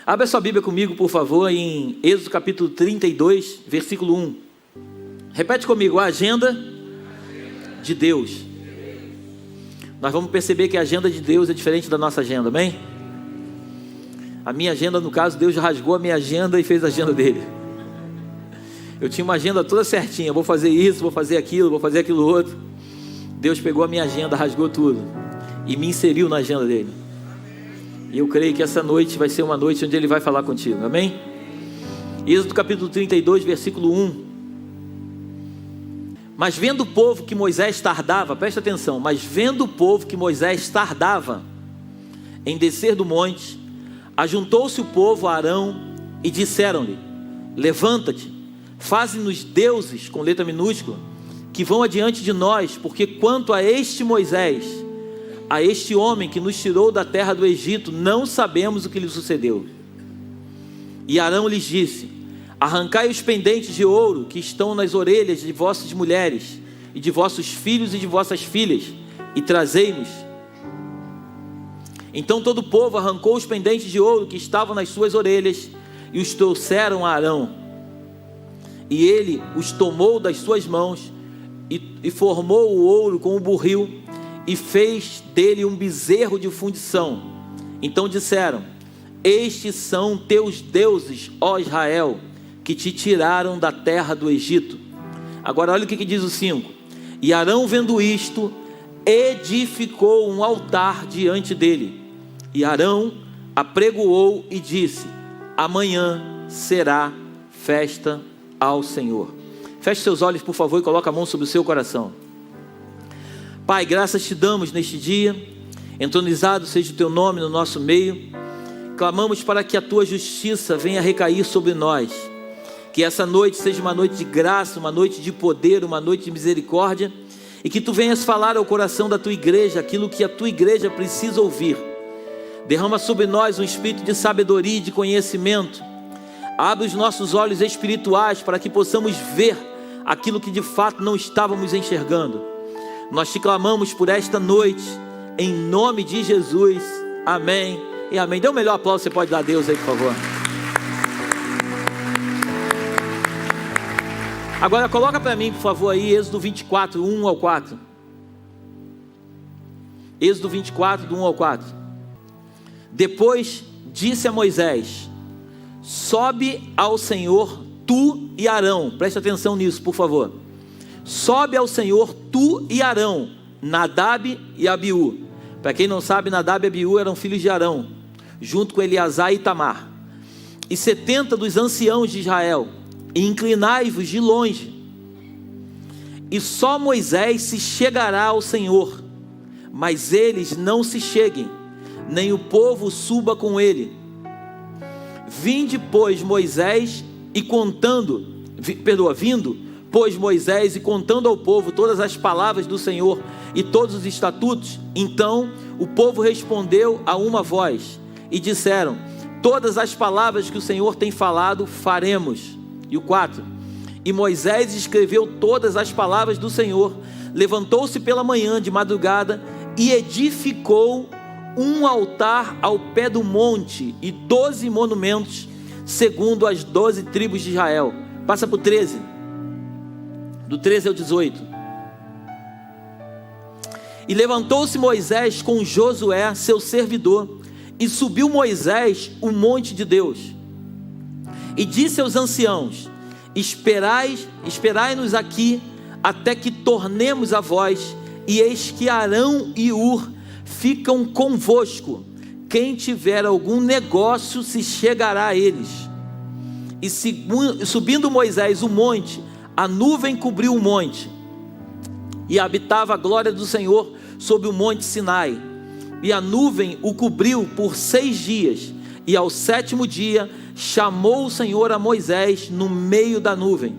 Abra sua Bíblia comigo, por favor, em Êxodo capítulo 32, versículo 1. Repete comigo: a agenda de Deus. Nós vamos perceber que a agenda de Deus é diferente da nossa agenda, amém? A minha agenda, no caso, Deus rasgou a minha agenda e fez a agenda dele. Eu tinha uma agenda toda certinha, vou fazer isso, vou fazer aquilo outro. Deus pegou a minha agenda, rasgou tudo e me inseriu na agenda dele. E eu creio que essa noite vai ser uma noite onde ele vai falar contigo, amém? Êxodo capítulo 32, versículo 1. Mas vendo o povo que Moisés tardava, presta atenção, mas vendo o povo que Moisés tardava em descer do monte, ajuntou-se o povo a Arão e disseram-lhe: levanta-te, faze-nos deuses, com letra minúscula, que vão adiante de nós, porque quanto a este Moisés, a este homem que nos tirou da terra do Egito, não sabemos o que lhe sucedeu. E Arão lhes disse: arrancai os pendentes de ouro que estão nas orelhas de vossas mulheres, e de vossos filhos e de vossas filhas, e trazei-nos. Então todo o povo arrancou os pendentes de ouro que estavam nas suas orelhas, e os trouxeram a Arão. E ele os tomou das suas mãos, e formou o ouro com o burril, e fez dele um bezerro de fundição. Então disseram: estes são teus deuses, ó Israel, que te tiraram da terra do Egito. Agora olha o que diz o 5. E Arão, vendo isto, edificou um altar diante dele. E Arão apregoou e disse: amanhã será festa ao Senhor. Feche seus olhos, por favor, e coloque a mão sobre o seu coração. Pai, graças te damos neste dia. Entronizado seja o teu nome no nosso meio. Clamamos para que a tua justiça venha recair sobre nós. Que essa noite seja uma noite de graça, uma noite de poder, uma noite de misericórdia. E que tu venhas falar ao coração da tua igreja aquilo que a tua igreja precisa ouvir. Derrama sobre nós um espírito de sabedoria e de conhecimento. Abre os nossos olhos espirituais para que possamos ver aquilo que de fato não estávamos enxergando. Nós te clamamos por esta noite, em nome de Jesus, amém e amém. Dê o melhor aplauso que você pode dar a Deus aí, por favor. Agora coloca para mim, por favor, aí, Êxodo 24, 1 ao 4. Êxodo 24, do 1 ao 4. Depois disse a Moisés: sobe ao Senhor, tu e Arão. Preste atenção nisso, por favor. Sobe ao Senhor, tu e Arão, Nadab e Abiú. Para quem não sabe, Nadab e Abiú eram filhos de Arão, junto com Eleazar e Itamar, e 70 dos anciãos de Israel, e inclinai-vos de longe. E só Moisés se chegará ao Senhor, mas eles não se cheguem, nem o povo suba com ele. Vinde, pois, Moisés, e vindo, pois Moisés, e contando ao povo todas as palavras do Senhor e todos os estatutos. Então o povo respondeu a uma voz e disseram: todas as palavras que o Senhor tem falado, faremos. E o 4. E Moisés escreveu todas as palavras do Senhor, levantou-se pela manhã de madrugada e edificou um altar ao pé do monte e 12 monumentos, segundo as 12 tribos de Israel. Passa para o 13. Do 13 ao 18. E levantou-se Moisés com Josué, seu servidor, e subiu Moisés o monte de Deus. E disse aos anciãos: esperai-nos aqui, até que tornemos a vós, e eis que Arão e Ur ficam convosco. Quem tiver algum negócio se chegará a eles. E subindo Moisés o monte, a nuvem cobriu o monte, e habitava a glória do Senhor sobre o monte Sinai. E a nuvem o cobriu por 6 dias, e ao 7º dia chamou o Senhor a Moisés no meio da nuvem.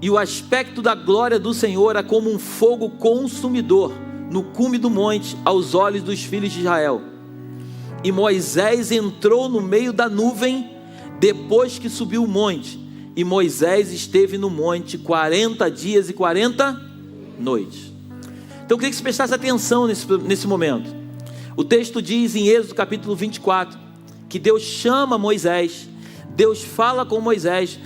E o aspecto da glória do Senhor era como um fogo consumidor no cume do monte, aos olhos dos filhos de Israel. E Moisés entrou no meio da nuvem depois que subiu o monte. E Moisés esteve no monte 40 dias e 40 noites. Então eu queria que você prestasse atenção nesse momento. O texto diz em Êxodo capítulo 24, que Deus chama Moisés, Deus fala com Moisés,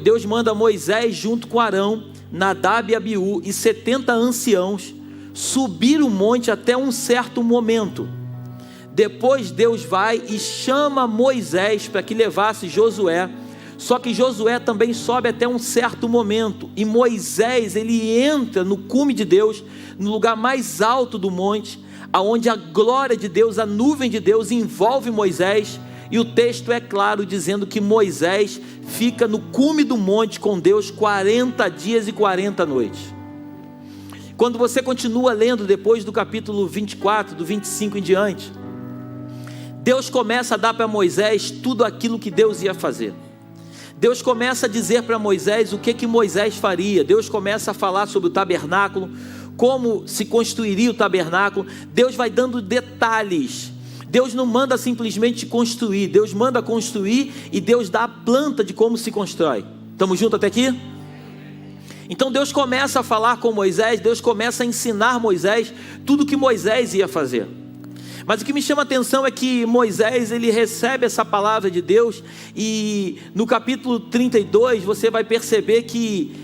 Deus manda Moisés junto com Arão, Nadab e Abiú e 70 anciãos subir o monte até um certo momento. Depois Deus vai e chama Moisés para que levasse Josué. Só que Josué também sobe até um certo momento, e Moisés, ele entra no cume de Deus, no lugar mais alto do monte, aonde a glória de Deus, a nuvem de Deus envolve Moisés, e o texto é claro dizendo que Moisés fica no cume do monte com Deus 40 dias e 40 noites. Quando você continua lendo depois do capítulo 24, do 25 em diante, Deus começa a dar para Moisés tudo aquilo que Deus ia fazer. Deus começa a dizer para Moisés o que Moisés faria. Deus começa a falar sobre o tabernáculo, como se construiria o tabernáculo. Deus vai dando detalhes. Deus não manda simplesmente construir, Deus manda construir e Deus dá a planta de como se constrói. Estamos juntos até aqui? Então Deus começa a falar com Moisés, Deus começa a ensinar Moisés tudo que Moisés ia fazer. Mas o que me chama a atenção é que Moisés, ele recebe essa palavra de Deus, e no capítulo 32 você vai perceber que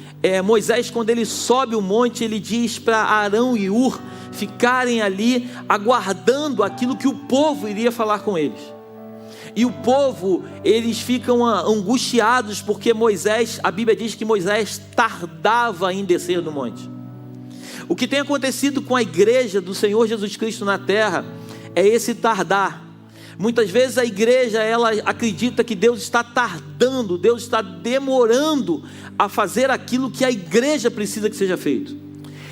Moisés, quando ele sobe o monte, ele diz para Arão e Hur ficarem ali aguardando aquilo que o povo iria falar com eles. E o povo, eles ficam angustiados porque Moisés, a Bíblia diz que Moisés tardava em descer do monte. O que tem acontecido com a igreja do Senhor Jesus Cristo na terra é esse tardar. Muitas vezes a igreja, ela acredita que Deus está tardando, Deus está demorando a fazer aquilo que a igreja precisa que seja feito.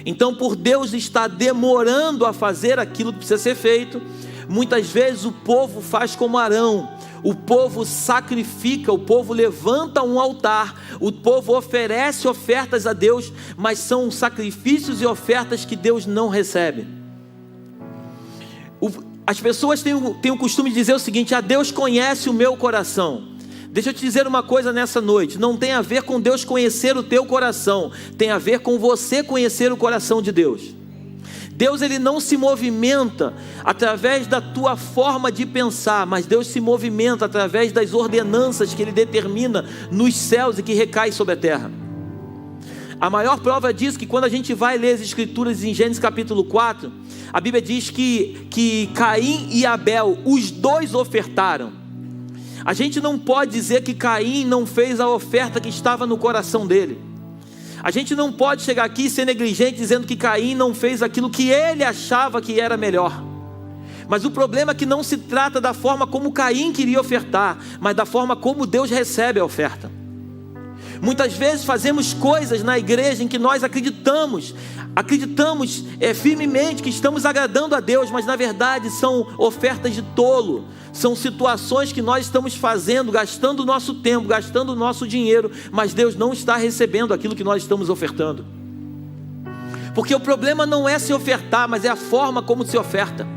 Então, por Deus estar demorando a fazer aquilo que precisa ser feito, muitas vezes o povo faz como Arão, o povo sacrifica, o povo levanta um altar, o povo oferece ofertas a Deus, mas são sacrifícios e ofertas que Deus não recebe. As pessoas têm o costume de dizer o seguinte: Deus conhece o meu coração. Deixa eu te dizer uma coisa nessa noite, não tem a ver com Deus conhecer o teu coração, tem a ver com você conhecer o coração de Deus. Deus, ele não se movimenta através da tua forma de pensar, mas Deus se movimenta através das ordenanças que ele determina nos céus e que recai sobre a terra. A maior prova disso é que quando a gente vai ler as escrituras em Gênesis capítulo 4, a Bíblia diz que Caim e Abel, os dois ofertaram. A gente não pode dizer que Caim não fez a oferta que estava no coração dele. A gente não pode chegar aqui e ser negligente dizendo que Caim não fez aquilo que ele achava que era melhor. Mas o problema é que não se trata da forma como Caim queria ofertar, mas da forma como Deus recebe a oferta. Muitas vezes fazemos coisas na igreja em que nós acreditamos firmemente que estamos agradando a Deus, mas na verdade são ofertas de tolo, são situações que nós estamos fazendo, gastando o nosso tempo, gastando o nosso dinheiro, mas Deus não está recebendo aquilo que nós estamos ofertando. Porque o problema não é se ofertar, mas é a forma como se oferta.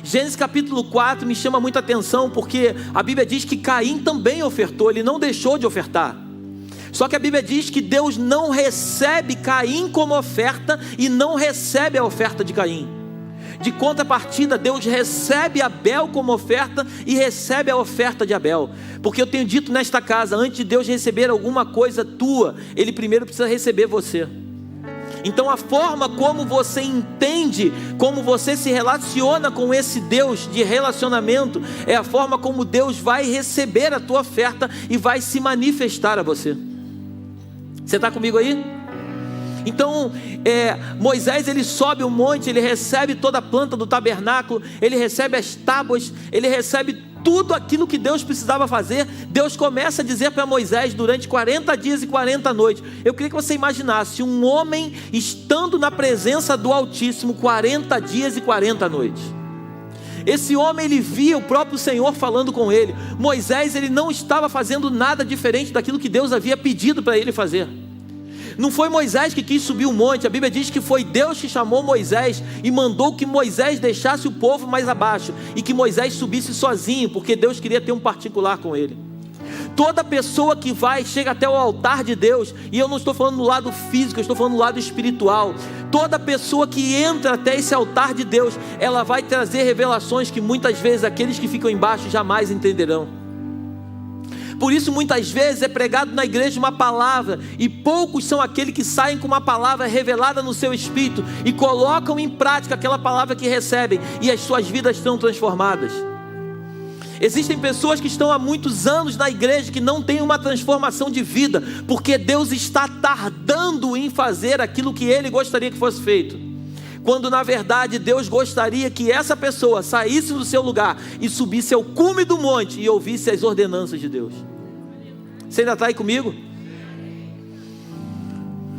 Gênesis capítulo 4 me chama muita atenção, porque a Bíblia diz que Caim também ofertou, ele não deixou de ofertar. Só que a Bíblia diz que Deus não recebe Caim como oferta e não recebe a oferta de Caim. De contrapartida, Deus recebe Abel como oferta e recebe a oferta de Abel. Porque eu tenho dito nesta casa, antes de Deus receber alguma coisa tua, Ele primeiro precisa receber você. Então a forma como você entende, como você se relaciona com esse Deus de relacionamento, é a forma como Deus vai receber a tua oferta e vai se manifestar a você. Você está comigo aí? Então Moisés, ele sobe o monte, ele recebe toda a planta do tabernáculo, ele recebe as tábuas, ele recebe tudo aquilo que Deus precisava fazer. Deus começa a dizer para Moisés durante 40 dias e 40 noites. Eu queria que você imaginasse um homem estando na presença do Altíssimo 40 dias e 40 noites. Esse homem, ele via o próprio Senhor falando com ele. Moisés, ele não estava fazendo nada diferente daquilo que Deus havia pedido para ele fazer. Não foi Moisés que quis subir o monte. A Bíblia diz que foi Deus que chamou Moisés e mandou que Moisés deixasse o povo mais abaixo e que Moisés subisse sozinho, porque Deus queria ter um particular com ele. Toda pessoa que chega até o altar de Deus, e eu não estou falando do lado físico, eu estou falando do lado espiritual. Toda pessoa que entra até esse altar de Deus, ela vai trazer revelações que muitas vezes aqueles que ficam embaixo jamais entenderão. Por isso muitas vezes é pregado na igreja uma palavra, e poucos são aqueles que saem com uma palavra revelada no seu espírito e colocam em prática aquela palavra que recebem, e as suas vidas estão transformadas. Existem pessoas que estão há muitos anos na igreja que não têm uma transformação de vida, porque Deus está tardando em fazer aquilo que Ele gostaria que fosse feito, quando na verdade Deus gostaria que essa pessoa saísse do seu lugar e subisse ao cume do monte e ouvisse as ordenanças de Deus. Você ainda está aí comigo?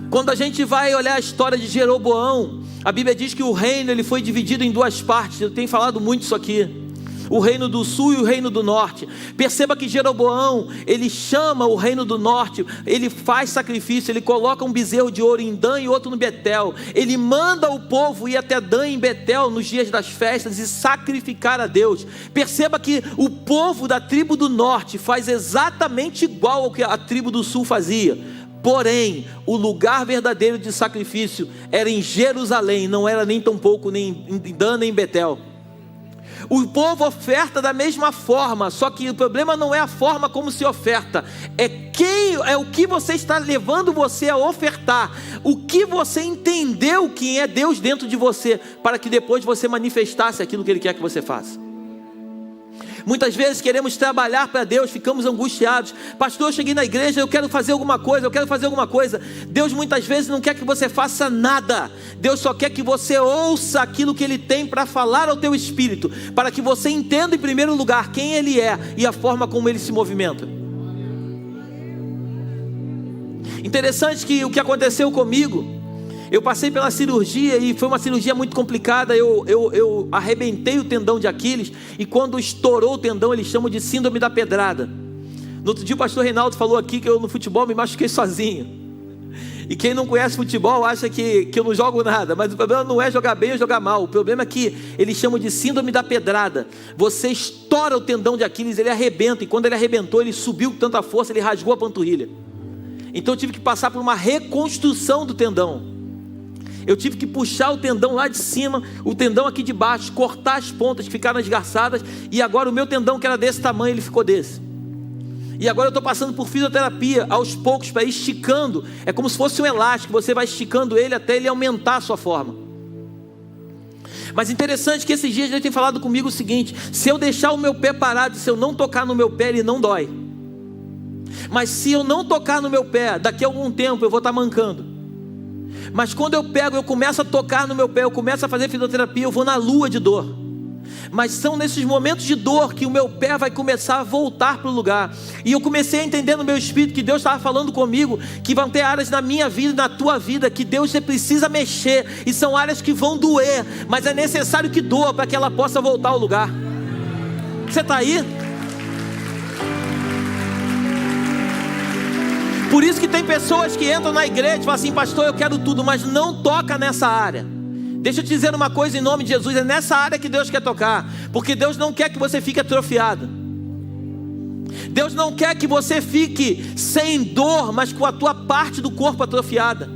Quando a gente vai olhar a história de Jeroboão, a Bíblia diz que o reino ele foi dividido em duas partes. Eu tenho falado muito isso aqui: o reino do sul e o reino do norte. Perceba que Jeroboão, ele chama o reino do norte, ele faz sacrifício, ele coloca um bezerro de ouro em Dan e outro no Betel. Ele manda o povo ir até Dan e Betel nos dias das festas e sacrificar a Deus. Perceba que o povo da tribo do norte faz exatamente igual ao que a tribo do sul fazia. Porém, o lugar verdadeiro de sacrifício era em Jerusalém, não era nem tampouco nem em Dan nem em Betel. O povo oferta da mesma forma, só que o problema não é a forma como se oferta, é o que você está levando você a ofertar, o que você entendeu que é Deus dentro de você, para que depois você manifestasse aquilo que Ele quer que você faça. Muitas vezes queremos trabalhar para Deus, ficamos angustiados. Pastor, eu cheguei na igreja, eu quero fazer alguma coisa, Deus muitas vezes não quer que você faça nada. Deus só quer que você ouça aquilo que Ele tem para falar ao teu espírito, para que você entenda em primeiro lugar quem Ele é e a forma como Ele se movimenta. Interessante que o que aconteceu comigo, eu passei pela cirurgia e foi uma cirurgia muito complicada. Eu arrebentei o tendão de Aquiles, e quando estourou o tendão, eles chamam de síndrome da pedrada. No outro dia o pastor Reinaldo falou aqui que eu no futebol me machuquei sozinho. E quem não conhece futebol acha que eu não jogo nada, mas o problema não é jogar bem ou jogar mal. O problema é que eles chamam de síndrome da pedrada. Você estoura o tendão de Aquiles, ele arrebenta, e quando ele arrebentou, ele subiu com tanta força, ele rasgou a panturrilha. Então eu tive que passar por uma reconstrução do tendão. Eu tive que puxar o tendão lá de cima, o tendão aqui de baixo, cortar as pontas que ficaram esgarçadas, e agora o meu tendão, que era desse tamanho, ele ficou desse. E agora eu estou passando por fisioterapia aos poucos, para ir esticando. É como se fosse um elástico, você vai esticando ele até ele aumentar a sua forma. Mas interessante que esses dias ele tem falado comigo o seguinte: se eu deixar o meu pé parado, se eu não tocar no meu pé, ele não dói. Mas se eu não tocar no meu pé, daqui a algum tempo eu vou estar mancando. Mas quando eu começo a tocar no meu pé, eu começo a fazer fisioterapia, eu vou na lua de dor. Mas são nesses momentos de dor que o meu pé vai começar a voltar para o lugar. E eu comecei a entender no meu espírito que Deus estava falando comigo, que vão ter áreas na minha vida e na tua vida que Deus precisa mexer, e são áreas que vão doer, mas é necessário que doa para que ela possa voltar ao lugar. Você está aí? Por isso que tem pessoas que entram na igreja e falam assim: pastor, eu quero tudo, mas não toca nessa área. Deixa eu te dizer uma coisa em nome de Jesus: é nessa área que Deus quer tocar, porque Deus não quer que você fique atrofiado. Deus não quer que você fique sem dor, mas com a tua parte do corpo atrofiada.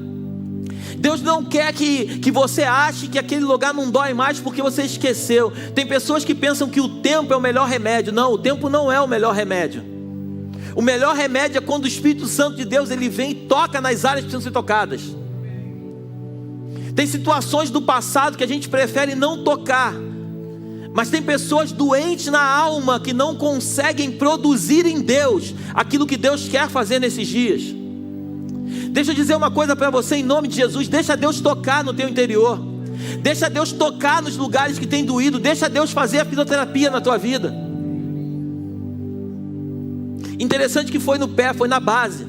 Deus não quer que você ache que aquele lugar não dói mais porque você esqueceu. Tem pessoas que pensam que o tempo é o melhor remédio. Não, o tempo não é o melhor remédio. O melhor remédio é quando o Espírito Santo de Deus ele vem e toca nas áreas que precisam ser tocadas. Tem situações do passado que a gente prefere não tocar, mas tem pessoas doentes na alma que não conseguem produzir em Deus aquilo que Deus quer fazer nesses dias. Deixa eu dizer uma coisa para você em nome de Jesus: deixa Deus tocar no teu interior, deixa Deus tocar nos lugares que tem doído, deixa Deus fazer a fisioterapia na tua vida. Interessante que foi no pé, foi na base.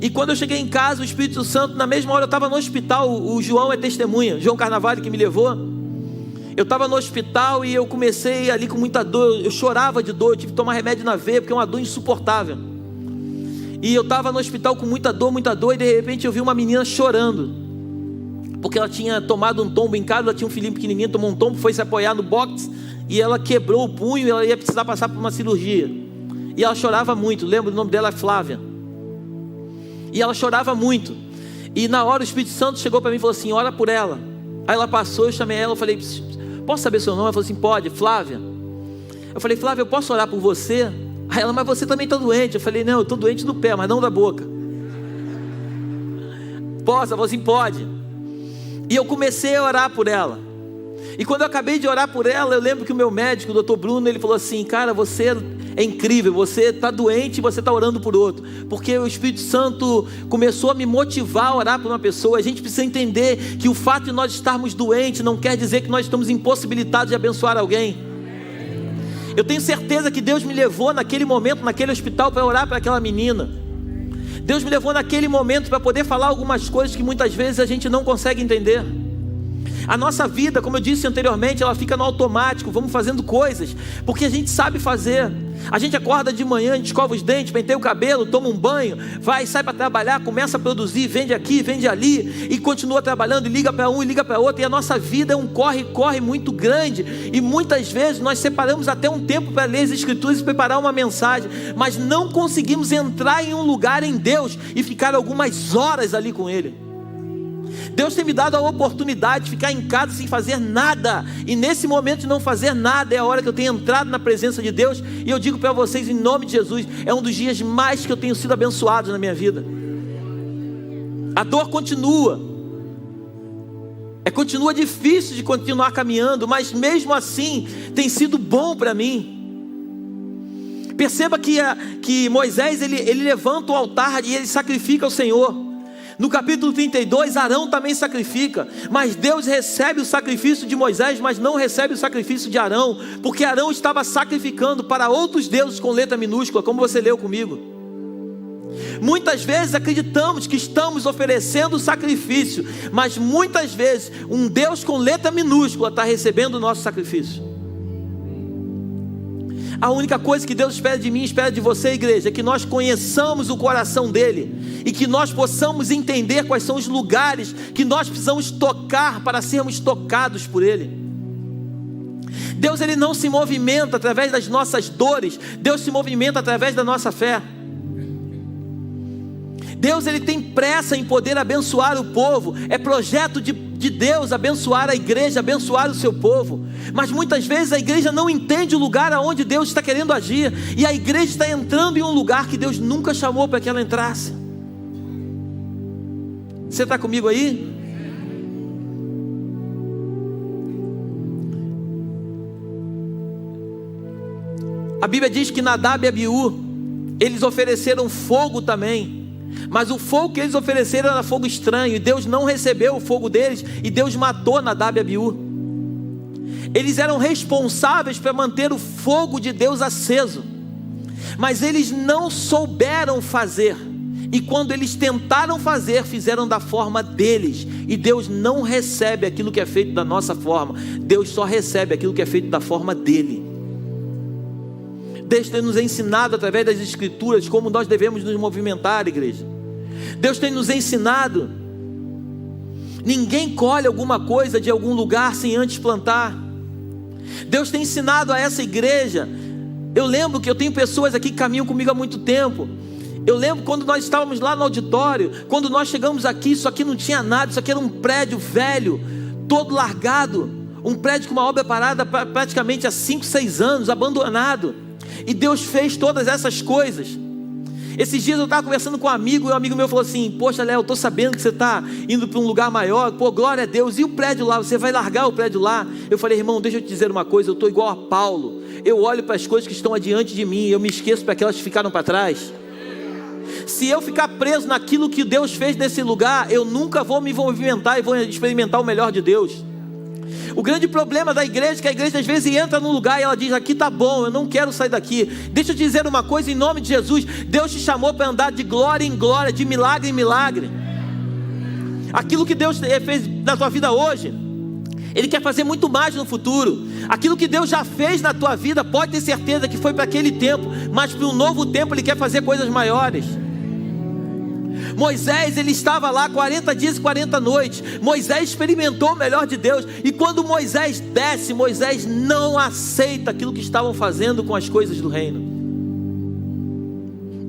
E quando eu cheguei em casa, o Espírito Santo, na mesma hora eu estava no hospital. O João é testemunha, João Carnavale que me levou. Eu estava no hospital e eu comecei ali com muita dor. Eu chorava de dor, eu tive que tomar remédio na veia, porque é uma dor insuportável. E eu estava no hospital com muita dor, e de repente eu vi uma menina chorando, porque ela tinha tomado um tombo em casa. Ela tinha um filhinho pequenininho, tomou um tombo, foi se apoiar no box, e ela quebrou o punho, e ela ia precisar passar por uma cirurgia. E ela chorava muito. Lembro, o nome dela é Flávia. E ela chorava muito. E na hora o Espírito Santo chegou para mim e falou assim: ora por ela. Aí ela passou, eu chamei ela, eu falei: posso saber seu nome? Ela falou assim: pode, Flávia. Eu falei: Flávia, eu posso orar por você? Aí ela: mas você também está doente. Eu falei: não, eu estou doente do pé, mas não da boca. Posso? Ela falou assim: pode. E eu comecei a orar por ela. E quando eu acabei de orar por ela, eu lembro que o meu médico, o Dr. Bruno, ele falou assim: cara, você é incrível, você está doente e você está orando por outro. Porque o Espírito Santo começou a me motivar a orar por uma pessoa. A gente precisa entender que o fato de nós estarmos doentes não quer dizer que nós estamos impossibilitados de abençoar alguém. Eu tenho certeza que Deus me levou naquele momento, naquele hospital, para orar para aquela menina. Deus me levou naquele momento para poder falar algumas coisas que muitas vezes a gente não consegue entender. A nossa vida, como eu disse anteriormente, ela fica no automático. Vamos fazendo coisas porque a gente sabe fazer. A gente acorda de manhã, a gente escova os dentes, penteia o cabelo, toma um banho, vai, sai para trabalhar, começa a produzir, vende aqui, vende ali, e continua trabalhando, e liga para um e liga para outro. E a nossa vida é um corre-corre muito grande. E muitas vezes nós separamos até um tempo para ler as Escrituras e preparar uma mensagem, mas não conseguimos entrar em um lugar em Deus e ficar algumas horas ali com Ele. Deus tem me dado a oportunidade de ficar em casa sem fazer nada. E nesse momento de não fazer nada é a hora que eu tenho entrado na presença de Deus. E eu digo para vocês, em nome de Jesus, é um dos dias mais que eu tenho sido abençoado na minha vida. A dor continua. Continua difícil de continuar caminhando, mas mesmo assim tem sido bom para mim. Perceba que Moisés ele levanta o altar e ele sacrifica ao Senhor. No capítulo 32, Arão também sacrifica, mas Deus recebe o sacrifício de Moisés, mas não recebe o sacrifício de Arão, porque Arão estava sacrificando para outros deuses com letra minúscula, como você leu comigo. Muitas vezes acreditamos que estamos oferecendo sacrifício, mas muitas vezes um Deus com letra minúscula está recebendo o nosso sacrifício. A única coisa que Deus espera de mim, espera de você, igreja, é que nós conheçamos o coração dEle e que nós possamos entender quais são os lugares que nós precisamos tocar para sermos tocados por Ele. Deus ele não se movimenta através das nossas dores, Deus se movimenta através da nossa fé. Deus ele tem pressa em poder abençoar o povo. É projeto de Deus abençoar a igreja, abençoar o seu povo. Mas muitas vezes a igreja não entende o lugar aonde Deus está querendo agir. E a igreja está entrando em um lugar que Deus nunca chamou para que ela entrasse. Você está comigo aí? A Bíblia diz que Nadab e Abiú, eles ofereceram fogo também. Mas o fogo que eles ofereceram era fogo estranho, e Deus não recebeu o fogo deles, e Deus matou Nadab e Abiú. Eles eram responsáveis para manter o fogo de Deus aceso, mas eles não souberam fazer, e quando eles tentaram fazer, fizeram da forma deles, e Deus não recebe aquilo que é feito da nossa forma, Deus só recebe aquilo que é feito da forma dele. Deus tem nos ensinado através das Escrituras como nós devemos nos movimentar, igreja. Deus tem nos ensinado. Ninguém colhe alguma coisa de algum lugar sem antes plantar. Deus tem ensinado a essa igreja. Eu lembro que eu tenho pessoas aqui que caminham comigo há muito tempo. Eu lembro quando nós estávamos lá no auditório, quando nós chegamos aqui, isso aqui não tinha nada, isso aqui era um prédio velho, todo largado, um prédio com uma obra parada praticamente há 5, 6 anos, abandonado. E Deus fez todas essas coisas. Esses dias eu estava conversando com um amigo, e um amigo meu falou assim: poxa, Léo, eu estou sabendo que você está indo para um lugar maior, pô, glória a Deus, e o prédio lá, você vai largar o prédio lá? Eu falei: irmão, deixa eu te dizer uma coisa, eu estou igual a Paulo, eu olho para as coisas que estão adiante de mim, eu me esqueço para aquelas que ficaram para trás. Se eu ficar preso naquilo que Deus fez nesse lugar, eu nunca vou me movimentar e vou experimentar o melhor de Deus. O grande problema da igreja é que a igreja às vezes entra num lugar e ela diz: aqui está bom, eu não quero sair daqui. Deixa eu te dizer uma coisa em nome de Jesus: Deus te chamou para andar de glória em glória, de milagre em milagre. Aquilo que Deus fez na tua vida hoje, Ele quer fazer muito mais no futuro. Aquilo que Deus já fez na tua vida, pode ter certeza que foi para aquele tempo, mas para um novo tempo Ele quer fazer coisas maiores. Moisés, ele estava lá 40 dias e 40 noites. Moisés experimentou o melhor de Deus. E quando Moisés desce, Moisés não aceita aquilo que estavam fazendo com as coisas do reino.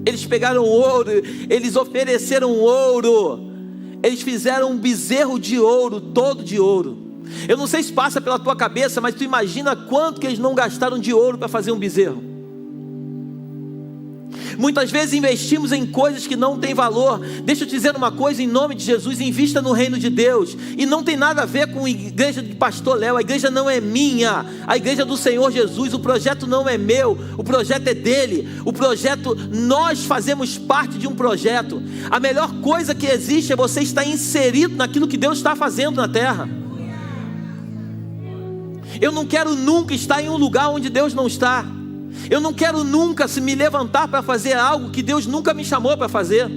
Eles pegaram ouro, eles ofereceram ouro, eles fizeram um bezerro de ouro, todo de ouro. Eu não sei se passa pela tua cabeça, mas tu imagina quanto que eles não gastaram de ouro para fazer um bezerro. Muitas vezes investimos em coisas que não têm valor. Deixa eu te dizer uma coisa, em nome de Jesus, invista no reino de Deus. E não tem nada a ver com a igreja de pastor Léo. A igreja não é minha, a igreja do Senhor Jesus. O projeto não é meu, o projeto é dele. O projeto, nós fazemos parte de um projeto. A melhor coisa que existe é você estar inserido naquilo que Deus está fazendo na terra. Eu não quero nunca estar em um lugar onde Deus não está. Eu não quero nunca me levantar para fazer algo que Deus nunca me chamou para fazer.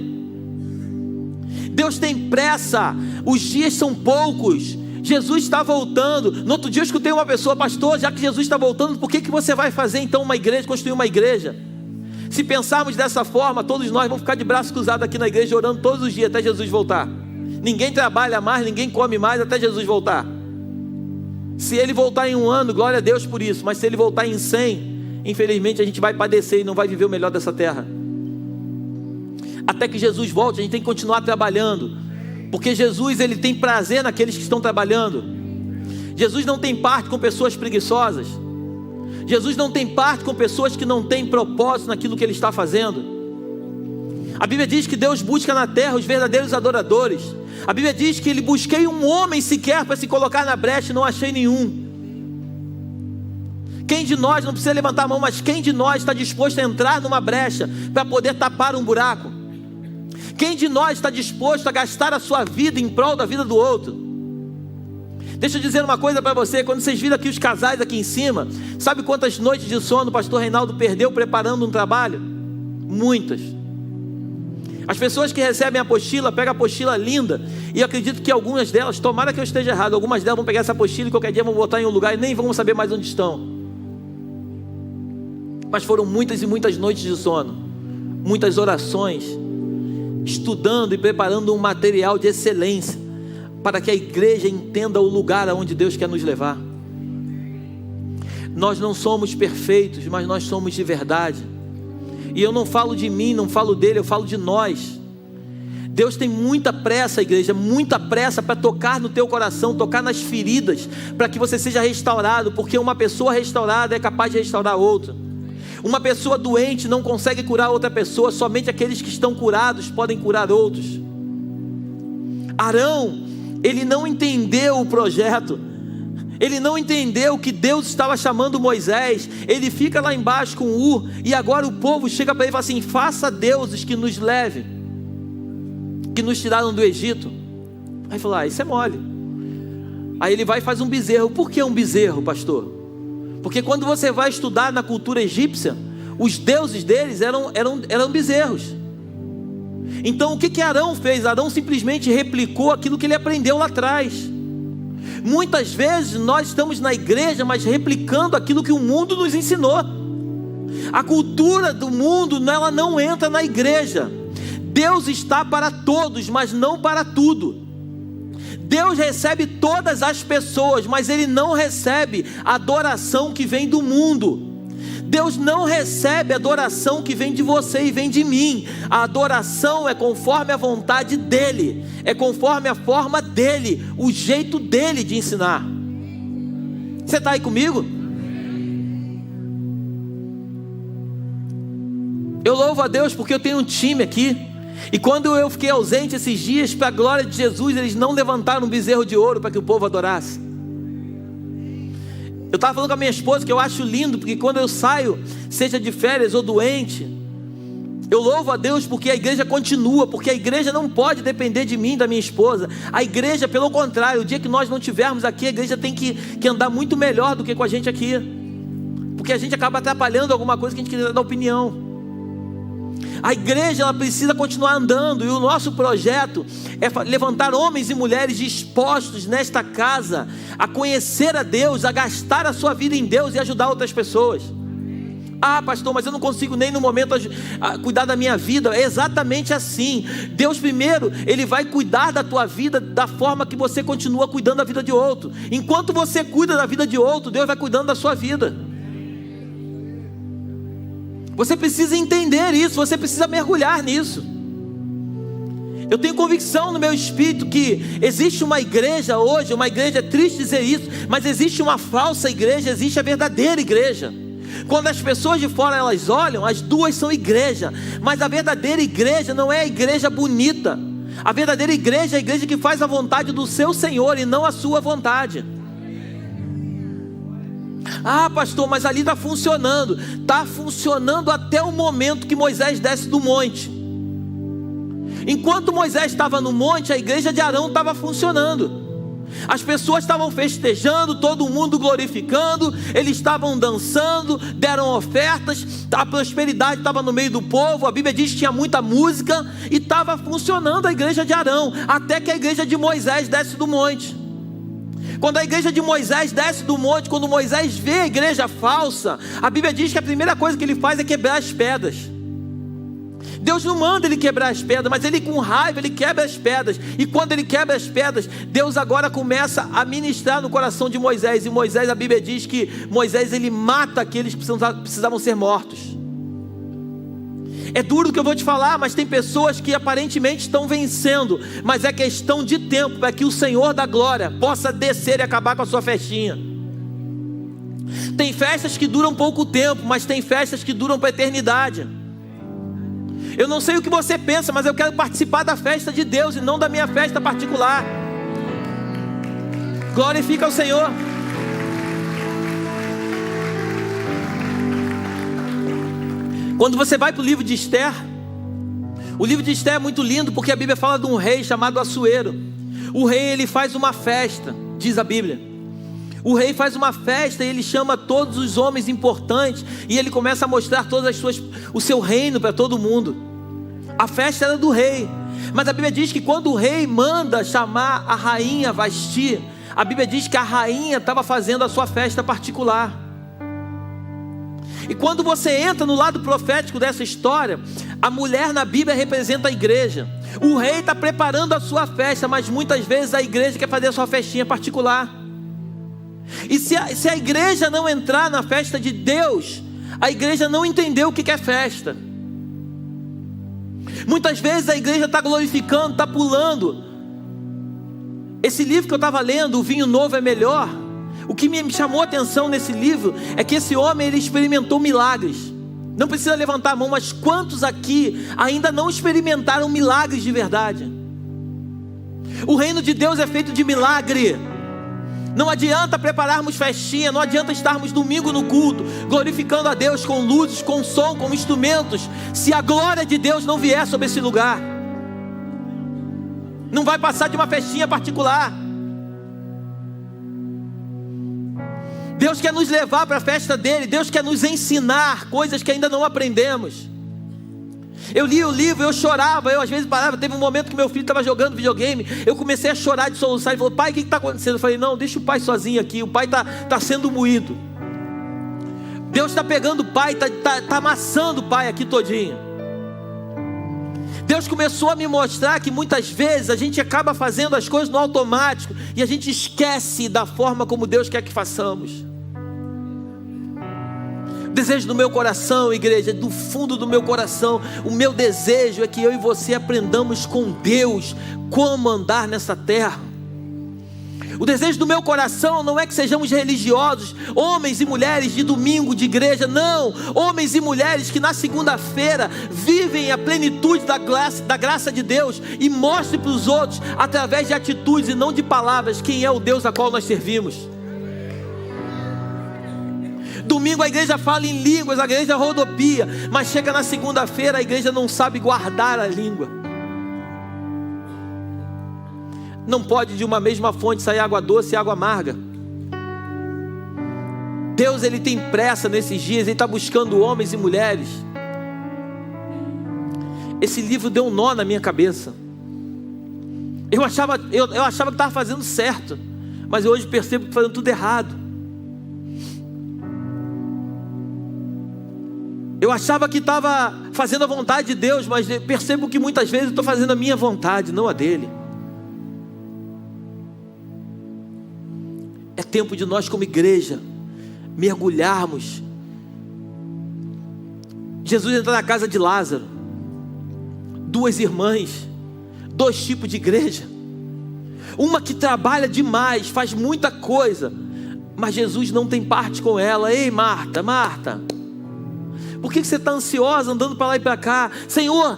Deus tem pressa, os dias são poucos, Jesus está voltando. No outro dia eu escutei uma pessoa: pastor, já que Jesus está voltando, por que você vai fazer então uma igreja, construir uma igreja? Se pensarmos dessa forma, todos nós vamos ficar de braços cruzados aqui na igreja, orando todos os dias até Jesus voltar. Ninguém trabalha mais, ninguém come mais até Jesus voltar. Se Ele voltar em 1 ano, glória a Deus por isso. Mas se Ele voltar em 100, infelizmente a gente vai padecer e não vai viver o melhor dessa terra. Até que Jesus volte, a gente tem que continuar trabalhando, porque Jesus, Ele tem prazer naqueles que estão trabalhando. Jesus não tem parte com pessoas preguiçosas. Jesus não tem parte com pessoas que não têm propósito naquilo que Ele está fazendo. A Bíblia diz que Deus busca na terra os verdadeiros adoradores. A Bíblia diz que Ele busquei um homem sequer para se colocar na brecha e não achei nenhum. Quem de nós, não precisa levantar a mão, mas quem de nós está disposto a entrar numa brecha para poder tapar um buraco? Quem de nós está disposto a gastar a sua vida em prol da vida do outro? Deixa eu dizer uma coisa para você, quando vocês viram aqui os casais aqui em cima, sabe quantas noites de sono o pastor Reinaldo perdeu preparando um trabalho? Muitas. As pessoas que recebem a apostila, pegam a apostila linda, e eu acredito que algumas delas, tomara que eu esteja errado, algumas delas vão pegar essa apostila e qualquer dia vão botar em um lugar e nem vão saber mais onde estão. Mas foram muitas e muitas noites de sono, muitas orações, estudando e preparando um material de excelência, para que a igreja entenda o lugar aonde Deus quer nos levar. Nós não somos perfeitos, mas nós somos de verdade. E eu não falo de mim, não falo dele, eu falo de nós. Deus tem muita pressa, igreja, muita pressa para tocar no teu coração, tocar nas feridas, para que você seja restaurado, porque uma pessoa restaurada é capaz de restaurar outra. Uma pessoa doente não consegue curar outra pessoa, somente aqueles que estão curados podem curar outros. Arão, ele não entendeu o projeto, ele não entendeu que Deus estava chamando Moisés. Ele fica lá embaixo com Ur, e agora o povo chega para ele e fala assim: faça deuses que nos levem, que nos tiraram do Egito. Aí ele falou: isso é mole. Aí ele vai e faz um bezerro. Por que um bezerro, pastor? Porque quando você vai estudar na cultura egípcia, os deuses deles eram bezerros. Então o que Arão fez? Arão simplesmente replicou aquilo que ele aprendeu lá atrás. Muitas vezes nós estamos na igreja, mas replicando aquilo que o mundo nos ensinou. A cultura do mundo, ela não entra na igreja. Deus está para todos, mas não para tudo. Deus recebe todas as pessoas, mas Ele não recebe a adoração que vem do mundo. Deus não recebe a adoração que vem de você e vem de mim. A adoração é conforme a vontade dEle, é conforme a forma dEle, o jeito dEle de ensinar. Você está aí comigo? Eu louvo a Deus porque eu tenho um time aqui. E quando eu fiquei ausente esses dias, para a glória de Jesus, eles não levantaram um bezerro de ouro para que o povo adorasse. Eu estava falando com a minha esposa que eu acho lindo, porque quando eu saio, seja de férias ou doente, eu louvo a Deus porque a igreja continua, porque a igreja não pode depender de mim, da minha esposa. A igreja, pelo contrário, o dia que nós não estivermos aqui, a igreja tem que andar muito melhor do que com a gente aqui, porque a gente acaba atrapalhando alguma coisa que a gente queria dar opinião. A igreja, ela precisa continuar andando, e o nosso projeto é levantar homens e mulheres dispostos nesta casa a conhecer a Deus, a gastar a sua vida em Deus e ajudar outras pessoas. Ah, pastor, mas eu não consigo nem no momento cuidar da minha vida. É exatamente assim. Deus primeiro, Ele vai cuidar da tua vida da forma que você continua cuidando da vida de outro. Enquanto você cuida da vida de outro, Deus vai cuidando da sua vida. Você precisa entender isso, você precisa mergulhar nisso. Eu tenho convicção no meu espírito que existe uma igreja hoje, uma igreja, é triste dizer isso, mas existe uma falsa igreja, existe a verdadeira igreja. Quando as pessoas de fora elas olham, as duas são igreja, mas a verdadeira igreja não é a igreja bonita. A verdadeira igreja é a igreja que faz a vontade do seu Senhor e não a sua vontade. Ah, pastor, mas ali está funcionando. Está funcionando até o momento que Moisés desce do monte. Enquanto Moisés estava no monte, a igreja de Arão estava funcionando. As pessoas estavam festejando, todo mundo glorificando, eles estavam dançando, deram ofertas, a prosperidade estava no meio do povo, a Bíblia diz que tinha muita música, e estava funcionando a igreja de Arão, até que a igreja de Moisés desce do monte. Quando a igreja de Moisés desce do monte, quando Moisés vê a igreja falsa, a Bíblia diz que a primeira coisa que ele faz é quebrar as pedras. Deus não manda ele quebrar as pedras, mas ele com raiva, ele quebra as pedras. E quando ele quebra as pedras, Deus agora começa a ministrar no coração de Moisés. E Moisés, a Bíblia diz que Moisés, ele mata aqueles que precisavam ser mortos. É duro o que eu vou te falar, mas tem pessoas que aparentemente estão vencendo, mas é questão de tempo para que o Senhor da glória possa descer e acabar com a sua festinha. Tem festas que duram pouco tempo, mas tem festas que duram para a eternidade. Eu não sei o que você pensa, mas eu quero participar da festa de Deus e não da minha festa particular. Glorifica ao Senhor. Quando você vai para o livro de Esther, o livro de Esther é muito lindo porque a Bíblia fala de um rei chamado Assuero. O rei, ele faz uma festa, diz a Bíblia. O rei faz uma festa e ele chama todos os homens importantes e ele começa a mostrar o seu reino para todo mundo. A festa era do rei, mas a Bíblia diz que quando o rei manda chamar a rainha Vasti, a Bíblia diz que a rainha estava fazendo a sua festa particular. E quando você entra no lado profético dessa história, a mulher na Bíblia representa a igreja. O rei está preparando a sua festa, mas muitas vezes a igreja quer fazer a sua festinha particular. E se a igreja não entrar na festa de Deus, a igreja não entendeu o que é festa. Muitas vezes a igreja está glorificando, está pulando. Esse livro que eu estava lendo, O Vinho Novo é Melhor, o que me chamou a atenção nesse livro é que esse homem, ele experimentou milagres. Não precisa levantar a mão, mas quantos aqui ainda não experimentaram milagres de verdade? O reino de Deus é feito de milagre. Não adianta prepararmos festinha, não adianta estarmos domingo no culto, glorificando a Deus com luzes, com som, com instrumentos, se a glória de Deus não vier sobre esse lugar. Não vai passar de uma festinha particular. Deus quer nos levar para a festa dele, Deus quer nos ensinar coisas que ainda não aprendemos. Eu li o livro, eu chorava, eu às vezes parava. Teve um momento que meu filho estava jogando videogame, eu comecei a chorar de soluçar. Ele falou: pai, o que está acontecendo? Eu falei: não, deixa o pai sozinho aqui, o pai está sendo moído. Deus está pegando o pai, está amassando o pai aqui todinho. Deus começou a me mostrar que muitas vezes a gente acaba fazendo as coisas no automático e a gente esquece da forma como Deus quer que façamos. Desejo do meu coração, igreja, do fundo do meu coração, o meu desejo é que eu e você aprendamos com Deus como andar nessa terra. O desejo do meu coração não é que sejamos religiosos, homens e mulheres de domingo de igreja, não, homens e mulheres que na segunda-feira vivem a plenitude da graça de Deus e mostrem para os outros, através de atitudes e não de palavras, quem é o Deus a qual nós servimos. Domingo a igreja fala em línguas, a igreja rodopia, mas chega na segunda-feira a igreja não sabe guardar a língua. Não pode de uma mesma fonte sair água doce e água amarga. Deus, ele tem pressa nesses dias, ele está buscando homens e mulheres. Esse livro deu um nó na minha cabeça. Eu achava que estava fazendo certo, mas eu hoje percebo que estou fazendo tudo errado. Eu achava que estava fazendo a vontade de Deus, mas percebo que muitas vezes eu estou fazendo a minha vontade, não a dele. É tempo de nós como igreja mergulharmos Jesus entra na casa de Lázaro, 2 irmãs, 2 tipos de igreja, uma que trabalha demais, faz muita coisa, mas Jesus não tem parte com ela. Ei, Marta, Marta, por que você está ansiosa, andando para lá e para cá? Senhor,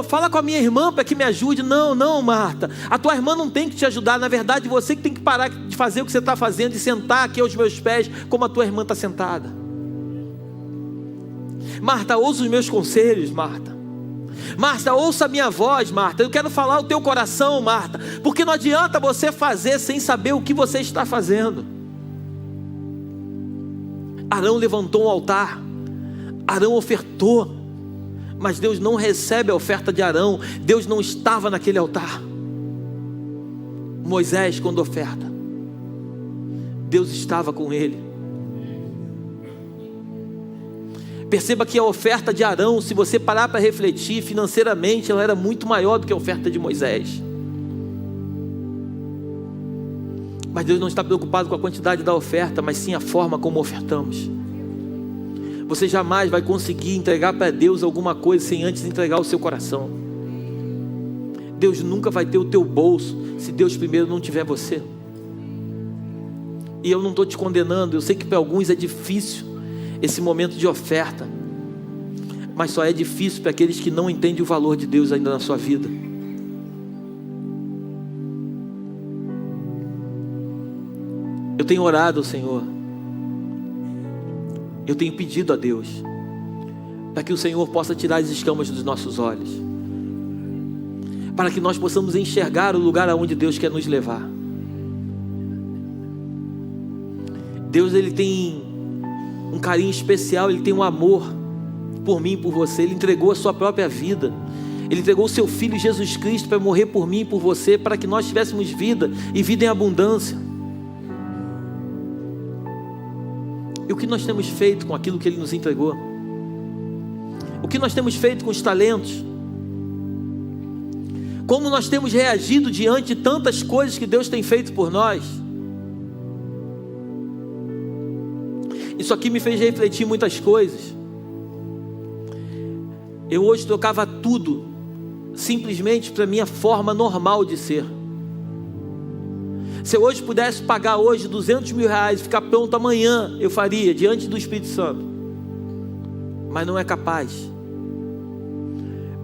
fala com a minha irmã para que me ajude. Não, Marta, a tua irmã não tem que te ajudar. Na verdade, você que tem que parar de fazer o que você está fazendo e sentar aqui aos meus pés, como a tua irmã está sentada. Marta, ouça os meus conselhos, Marta. Marta, ouça a minha voz, Marta. Eu quero falar o teu coração, Marta, porque não adianta você fazer sem saber o que você está fazendo. Arão levantou um altar, Arão ofertou, mas Deus não recebe a oferta de Arão. Deus não estava naquele altar. Moisés, quando oferta, Deus estava com ele. Perceba que a oferta de Arão, se você parar para refletir financeiramente, ela era muito maior do que a oferta de Moisés. Mas Deus não está preocupado com a quantidade da oferta, mas sim a forma como ofertamos. Você jamais vai conseguir entregar para Deus alguma coisa sem antes entregar o seu coração. Deus nunca vai ter o teu bolso se Deus primeiro não tiver você. E eu não estou te condenando, eu sei que para alguns é difícil esse momento de oferta, mas só é difícil para aqueles que não entendem o valor de Deus ainda na sua vida. Eu tenho orado ao Senhor, eu tenho pedido a Deus para que o Senhor possa tirar as escamas dos nossos olhos, para que nós possamos enxergar o lugar aonde Deus quer nos levar. Deus, Ele tem um carinho especial, Ele tem um amor por mim e por você. Ele entregou a sua própria vida, Ele entregou o seu Filho Jesus Cristo para morrer por mim e por você, para que nós tivéssemos vida e vida em abundância. E o que nós temos feito com aquilo que Ele nos entregou? O que nós temos feito com os talentos? Como nós temos reagido diante de tantas coisas que Deus tem feito por nós? Isso aqui me fez refletir muitas coisas. Eu hoje trocava tudo simplesmente para a minha forma normal de ser. Se eu hoje pudesse pagar hoje 200 mil reais e ficar pronto amanhã, eu faria diante do Espírito Santo. Mas não é capaz,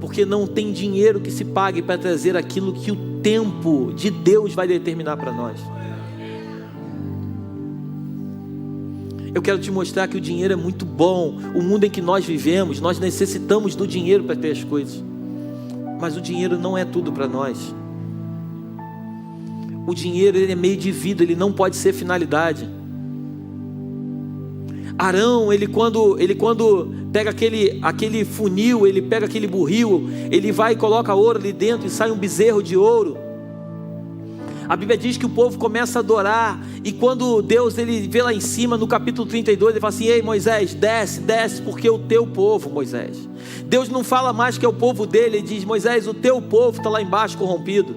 porque não tem dinheiro que se pague para trazer aquilo que o tempo de Deus vai determinar para nós. Eu quero te mostrar que o dinheiro é muito bom. O mundo em que nós vivemos, nós necessitamos do dinheiro para ter as coisas, mas o dinheiro não é tudo para nós. O dinheiro, ele é meio de vida, ele não pode ser finalidade. Arão, ele quando pega aquele funil, ele pega aquele burril, ele vai e coloca ouro ali dentro e sai um bezerro de ouro. A Bíblia diz que o povo começa a adorar, e quando Deus, ele vê lá em cima, no capítulo 32, ele fala assim: ei Moisés, desce, porque é o teu povo, Moisés. Deus não fala mais que é o povo dele, ele diz: Moisés, o teu povo está lá embaixo corrompido.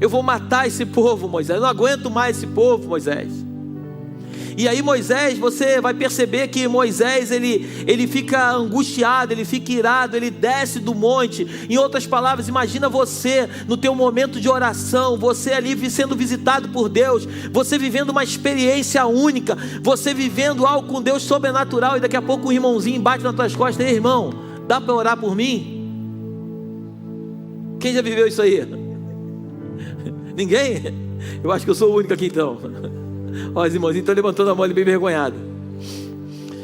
Eu vou matar esse povo, Moisés, eu não aguento mais esse povo, Moisés. E aí Moisés, você vai perceber que Moisés, ele fica angustiado, ele fica irado, ele desce do monte. Em outras palavras, imagina você no teu momento de oração, você ali sendo visitado por Deus, você vivendo uma experiência única, você vivendo algo com Deus sobrenatural, e daqui a pouco um irmãozinho bate nas tuas costas: ei irmão, dá para orar por mim? Quem já viveu isso aí? Ninguém? Eu acho que eu sou o único aqui então. Ó, os irmãozinhos estão levantando a mão ali bem envergonhado.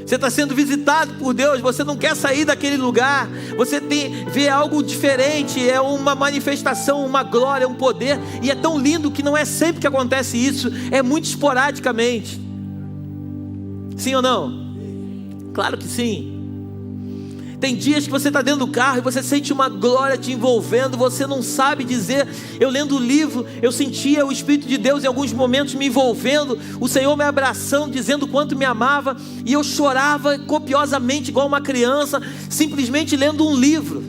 Você está sendo visitado por Deus, você não quer sair daquele lugar, você vê algo diferente, é uma manifestação, uma glória, um poder, e é tão lindo que não é sempre que acontece isso, é muito esporadicamente. Sim ou não? Claro que sim. Tem dias que você está dentro do carro e você sente uma glória te envolvendo, você não sabe dizer. Eu lendo o livro, eu sentia o Espírito de Deus em alguns momentos me envolvendo, o Senhor me abraçando, dizendo o quanto me amava, e eu chorava copiosamente igual uma criança, simplesmente lendo um livro.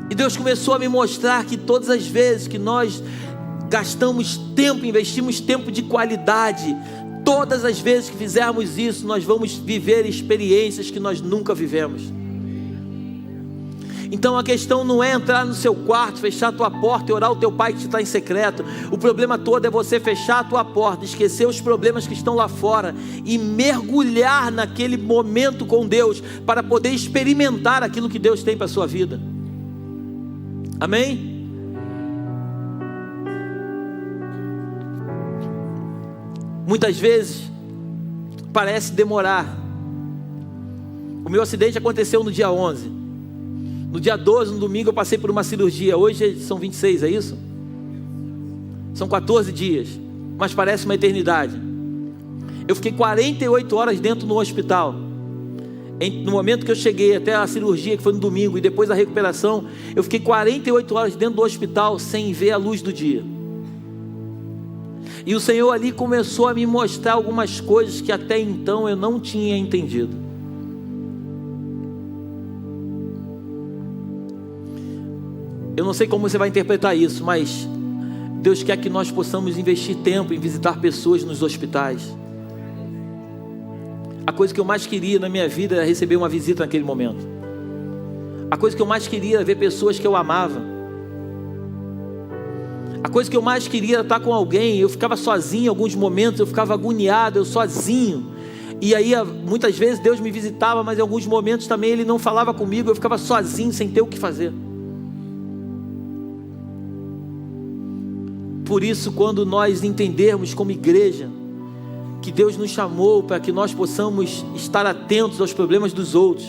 E Deus começou a me mostrar que todas as vezes que nós gastamos tempo, investimos tempo de qualidade, Todas as vezes que fizermos isso, nós vamos viver experiências que nós nunca vivemos. Então a questão não é entrar no seu quarto, fechar a tua porta e orar ao teu pai que está em secreto. O problema todo é você fechar a tua porta, esquecer os problemas que estão lá fora e mergulhar naquele momento com Deus para poder experimentar aquilo que Deus tem para a sua vida. Amém? Muitas vezes parece demorar. O meu acidente aconteceu no dia 11. No dia 12, no domingo, eu passei por uma cirurgia. Hoje são 26, é isso? São 14 dias, mas parece uma eternidade. Eu fiquei 48 horas dentro do hospital. No momento que eu cheguei até a cirurgia, que foi no domingo, e depois a recuperação, eu fiquei 48 horas dentro do hospital sem ver a luz do dia. E o Senhor ali começou a me mostrar algumas coisas que até então eu não tinha entendido. Eu não sei como você vai interpretar isso, mas Deus quer que nós possamos investir tempo em visitar pessoas nos hospitais. A coisa que eu mais queria na minha vida era receber uma visita naquele momento. A coisa que eu mais queria era ver pessoas que eu amava. A coisa que eu mais queria era estar com alguém. Eu ficava sozinho em alguns momentos, eu ficava agoniado, eu sozinho. E aí muitas vezes Deus me visitava, mas em alguns momentos também Ele não falava comigo, eu ficava sozinho, sem ter o que fazer. Por isso, quando nós entendermos como igreja que Deus nos chamou para que nós possamos estar atentos aos problemas dos outros,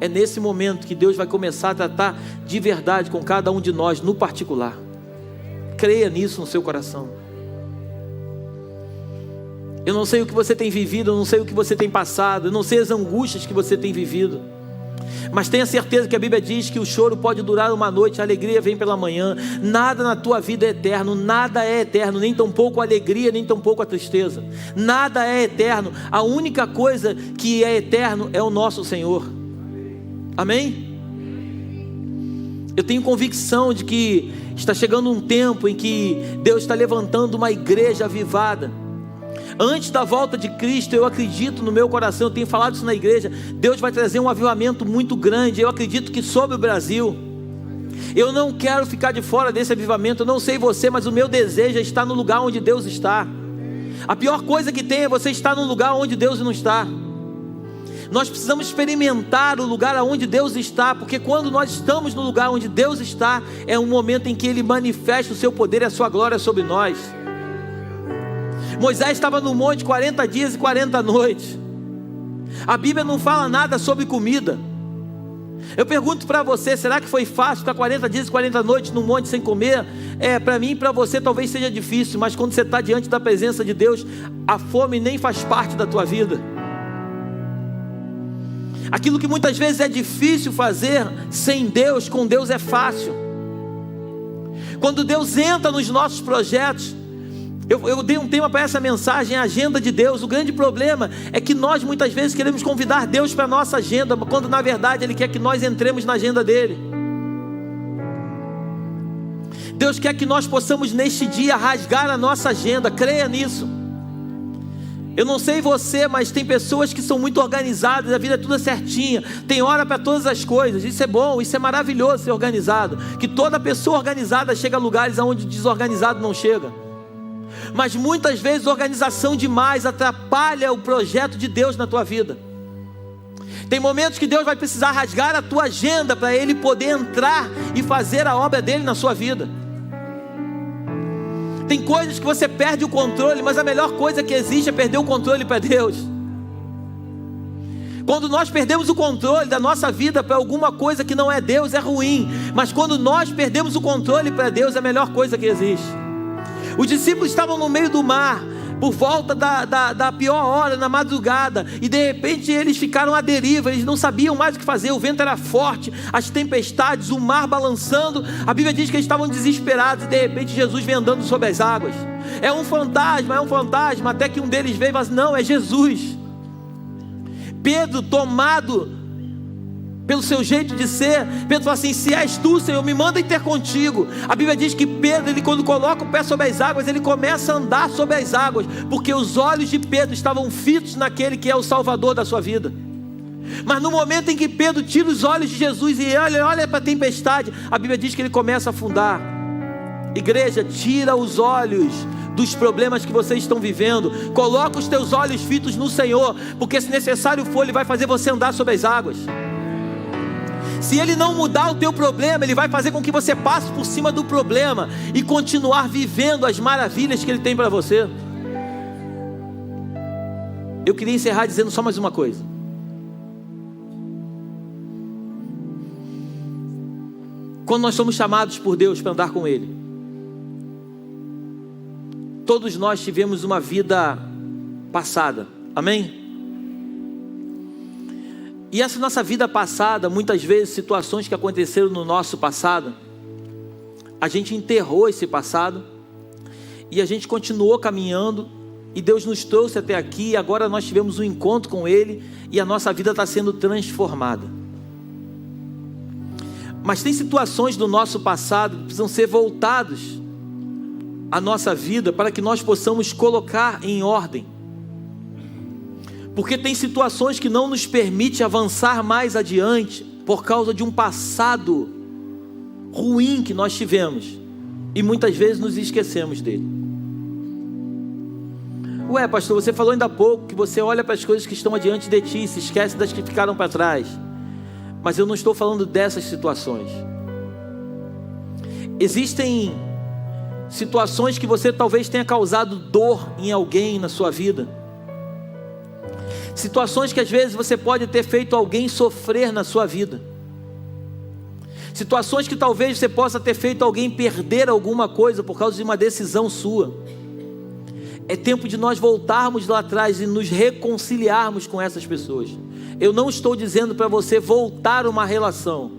é nesse momento que Deus vai começar a tratar de verdade com cada um de nós no particular. Creia nisso no seu coração. Eu não sei o que você tem vivido, eu não sei o que você tem passado, eu não sei as angústias que você tem vivido, mas tenha certeza que a Bíblia diz que o choro pode durar uma noite, a alegria vem pela manhã. Nada na tua vida é eterno, nada é eterno, nem tampouco a alegria, nem tampouco a tristeza. Nada é eterno, a única coisa que é eterno é o nosso Senhor. Amém? Eu tenho convicção de que está chegando um tempo em que Deus está levantando uma igreja avivada. Antes da volta de Cristo, eu acredito no meu coração, eu tenho falado isso na igreja, Deus vai trazer um avivamento muito grande. Eu acredito que sobre o Brasil. Eu não quero ficar de fora desse avivamento. Eu não sei você, mas o meu desejo é estar no lugar onde Deus está. A pior coisa que tem é você estar num lugar onde Deus não está. Nós precisamos experimentar o lugar onde Deus está, porque quando nós estamos no lugar onde Deus está, é um momento em que Ele manifesta o seu poder e a sua glória sobre nós. Moisés estava no monte 40 dias e 40 noites. A Bíblia não fala nada sobre comida. Eu pergunto para você, será que foi fácil ficar 40 dias e 40 noites no monte sem comer? Para mim e para você talvez seja difícil, mas quando você está diante da presença de Deus, a fome nem faz parte da tua vida. Aquilo que muitas vezes é difícil fazer sem Deus, com Deus é fácil. Quando Deus entra nos nossos projetos, eu dei um tema para essa mensagem, a agenda de Deus. O grande problema é que nós muitas vezes queremos convidar Deus para a nossa agenda, quando na verdade Ele quer que nós entremos na agenda dEle. Deus quer que nós possamos neste dia rasgar a nossa agenda, creia nisso. Eu não sei você, mas tem pessoas que são muito organizadas, a vida é toda certinha, tem hora para todas as coisas. Isso é bom, isso é maravilhoso ser organizado, que toda pessoa organizada chega a lugares onde desorganizado não chega. Mas muitas vezes organização demais atrapalha o projeto de Deus na tua vida. Tem momentos que Deus vai precisar rasgar a tua agenda para Ele poder entrar e fazer a obra dEle na sua vida. Tem coisas que você perde o controle, mas a melhor coisa que existe é perder o controle para Deus. Quando nós perdemos o controle da nossa vida para alguma coisa que não é Deus, é ruim. Mas quando nós perdemos o controle para Deus, é a melhor coisa que existe. Os discípulos estavam no meio do mar, por volta da pior hora, na madrugada, e de repente eles ficaram à deriva, eles não sabiam mais o que fazer, o vento era forte, as tempestades, o mar balançando. A Bíblia diz que eles estavam desesperados, e de repente Jesus vem andando sobre as águas. É um fantasma, até que um deles veio e falou assim, não, é Jesus. Pedro, tomado pelo seu jeito de ser. Pedro fala assim: se és tu, Senhor, me manda ir ter contigo. A Bíblia diz que Pedro, ele, quando coloca o pé sobre as águas, ele começa a andar sobre as águas, porque os olhos de Pedro estavam fitos naquele que é o Salvador da sua vida. Mas no momento em que Pedro tira os olhos de Jesus e olha para a tempestade, a Bíblia diz que ele começa a afundar. Igreja, tira os olhos dos problemas que vocês estão vivendo, coloca os teus olhos fitos no Senhor, porque se necessário for, Ele vai fazer você andar sobre as águas. Se Ele não mudar o teu problema, Ele vai fazer com que você passe por cima do problema e continuar vivendo as maravilhas que Ele tem para você. Eu queria encerrar dizendo só mais uma coisa. Quando nós somos chamados por Deus para andar com Ele, todos nós tivemos uma vida passada, amém? E essa nossa vida passada, muitas vezes situações que aconteceram no nosso passado, a gente enterrou esse passado e a gente continuou caminhando, e Deus nos trouxe até aqui, e agora nós tivemos um encontro com Ele e a nossa vida está sendo transformada. Mas tem situações do nosso passado que precisam ser voltados à nossa vida para que nós possamos colocar em ordem. Porque tem situações que não nos permitem avançar mais adiante por causa de um passado ruim que nós tivemos e muitas vezes nos esquecemos dele. Ué, pastor, você falou ainda há pouco que você olha para as coisas que estão adiante de ti e se esquece das que ficaram para trás. Mas eu não estou falando dessas situações. Existem situações que você talvez tenha causado dor em alguém na sua vida. Situações que às vezes você pode ter feito alguém sofrer na sua vida. Situações que talvez você possa ter feito alguém perder alguma coisa por causa de uma decisão sua. É tempo de nós voltarmos lá atrás e nos reconciliarmos com essas pessoas. Eu não estou dizendo para você voltar uma relação.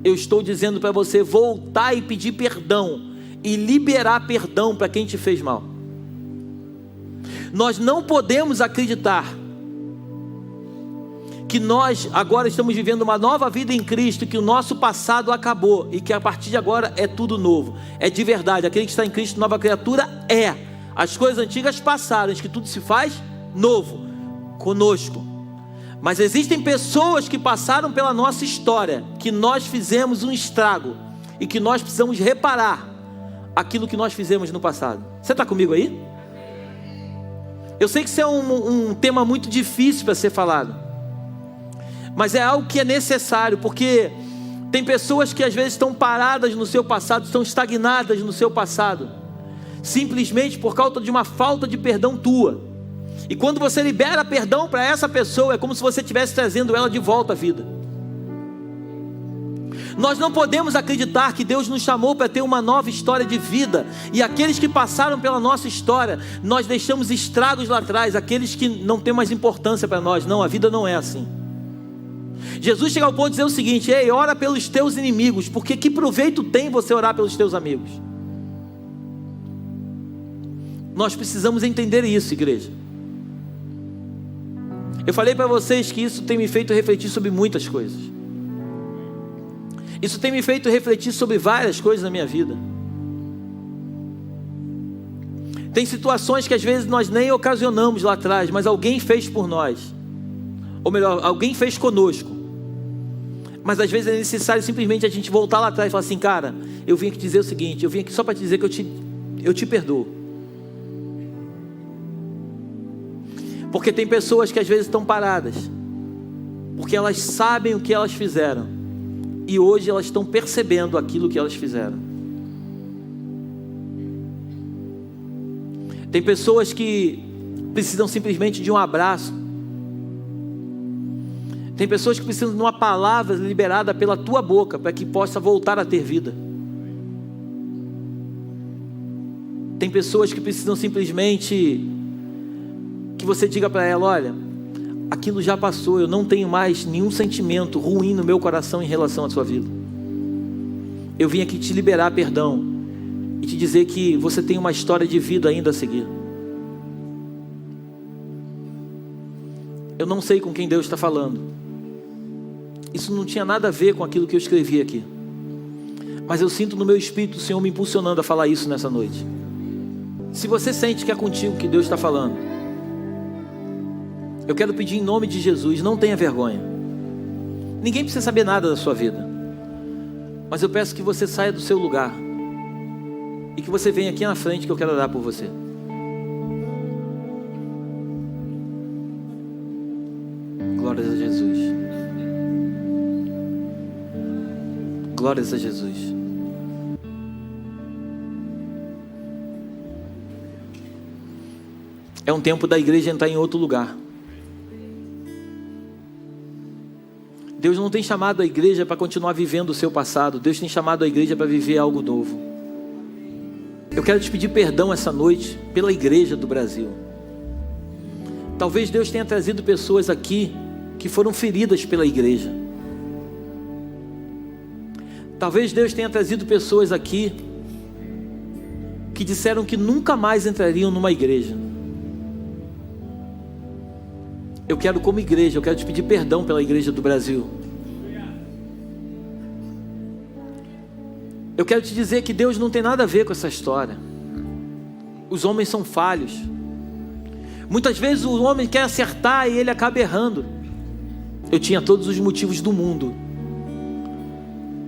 Eu estou dizendo para você voltar e pedir perdão e liberar perdão para quem te fez mal. Nós não podemos acreditar que nós agora estamos vivendo uma nova vida em Cristo, que o nosso passado acabou e que a partir de agora é tudo novo. É de verdade, aquele que está em Cristo, nova criatura é. As coisas antigas passaram, que tudo se faz novo conosco. Mas existem pessoas que passaram pela nossa história, que nós fizemos um estrago e que nós precisamos reparar aquilo que nós fizemos no passado. Você está comigo aí? Eu sei que isso é um tema muito difícil para ser falado, mas é algo que é necessário, porque tem pessoas que às vezes estão paradas no seu passado, estão estagnadas no seu passado, simplesmente por causa de uma falta de perdão tua. E quando você libera perdão para essa pessoa, é como se você estivesse trazendo ela de volta à vida. Nós não podemos acreditar que Deus nos chamou para ter uma nova história de vida, e aqueles que passaram pela nossa história, nós deixamos estragos lá atrás, aqueles que não têm mais importância para nós. Não, a vida não é assim. Jesus chega ao ponto de dizer o seguinte: ei, ora pelos teus inimigos, porque que proveito tem você orar pelos teus amigos? Nós precisamos entender isso, igreja. Eu falei para vocês que isso tem me feito refletir sobre muitas coisas. Isso tem me feito refletir sobre várias coisas na minha vida. Tem situações que às vezes nós nem ocasionamos lá atrás, mas alguém fez por nós. Ou melhor, alguém fez conosco. Mas às vezes é necessário simplesmente a gente voltar lá atrás e falar assim: cara, eu vim aqui dizer o seguinte, eu vim aqui só para te dizer que eu te perdoo. Porque tem pessoas que às vezes estão paradas, porque elas sabem o que elas fizeram, e hoje elas estão percebendo aquilo que elas fizeram. Tem pessoas que precisam simplesmente de um abraço. Tem pessoas que precisam de uma palavra liberada pela tua boca, para que possa voltar a ter vida. Tem pessoas que precisam simplesmente que você diga para ela: olha, aquilo já passou, eu não tenho mais nenhum sentimento ruim no meu coração em relação à sua vida. Eu vim aqui te liberar perdão e te dizer que você tem uma história de vida ainda a seguir. Eu não sei com quem Deus está falando, Isso não tinha nada a ver com aquilo que eu escrevi aqui. Mas eu sinto no meu espírito o Senhor me impulsionando a falar isso nessa noite. Se você sente que é contigo que Deus está falando, eu quero pedir em nome de Jesus, não tenha vergonha. Ninguém precisa saber nada da sua vida. Mas eu peço que você saia do seu lugar e que você venha aqui na frente que eu quero orar por você. Glórias a Jesus. Glórias a Jesus. É um tempo da igreja entrar em outro lugar. Deus não tem chamado a igreja para continuar vivendo o seu passado. Deus tem chamado a igreja para viver algo novo. Eu quero te pedir perdão essa noite pela igreja do Brasil. Talvez Deus tenha trazido pessoas aqui que foram feridas pela igreja. Talvez Deus tenha trazido pessoas aqui que disseram que nunca mais entrariam numa igreja. Eu quero, como igreja, eu quero te pedir perdão pela igreja do Brasil. Eu quero te dizer que Deus não tem nada a ver com essa história. Os homens são falhos. Muitas vezes o homem quer acertar e ele acaba errando. Eu tinha todos os motivos do mundo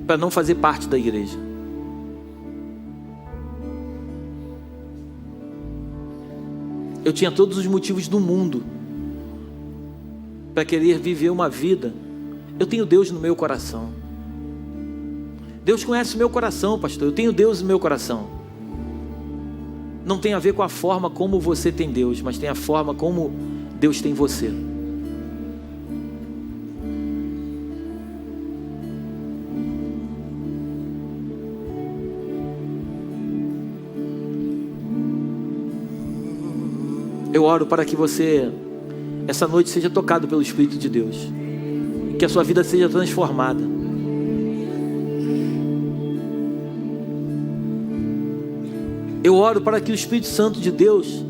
para não fazer parte da igreja. Eu tinha todos os motivos do mundo para querer viver uma vida. Eu tenho Deus no meu coração. Deus conhece o meu coração, pastor. Eu tenho Deus no meu coração. Não tem a ver com a forma como você tem Deus, mas tem a forma como Deus tem você. Eu oro para que você, essa noite, seja tocado pelo Espírito de Deus. E que a sua vida seja transformada. Eu oro para que o Espírito Santo de Deus,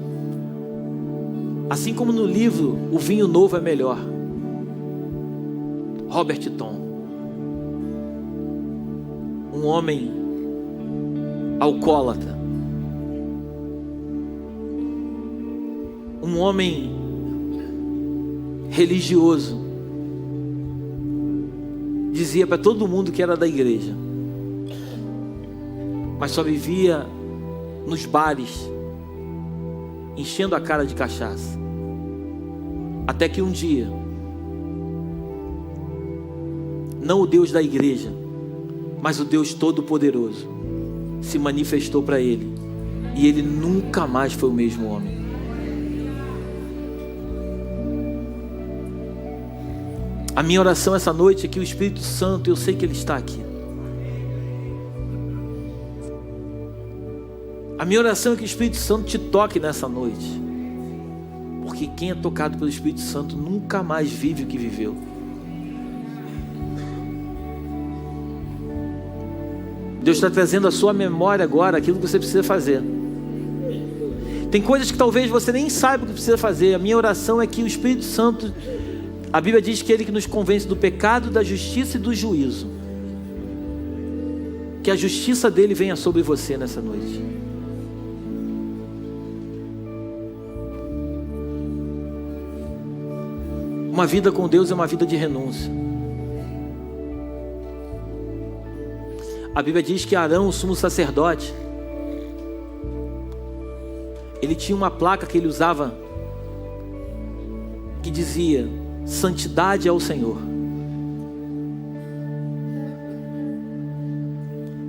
assim como no livro O Vinho Novo é Melhor, Robert Tom, um homem alcoólatra, um homem religioso, dizia para todo mundo que era da igreja, mas só vivia nos bares, enchendo a cara de cachaça. Até que um dia, não o Deus da igreja, mas o Deus Todo-Poderoso se manifestou para ele, e ele nunca mais foi o mesmo homem. A minha oração essa noite é que o Espírito Santo, eu sei que ele está aqui. A minha oração é que o Espírito Santo te toque nessa noite. Porque quem é tocado pelo Espírito Santo nunca mais vive o que viveu. Deus está trazendo à sua memória agora aquilo que você precisa fazer. Tem coisas que talvez você nem saiba o que precisa fazer. A minha oração é que o Espírito Santo, a Bíblia diz que ele que nos convence do pecado, da justiça e do juízo. Que a justiça dele venha sobre você nessa noite. Uma vida com Deus é uma vida de renúncia. A Bíblia diz que Arão, o sumo sacerdote, ele tinha uma placa que ele usava que dizia: santidade ao Senhor.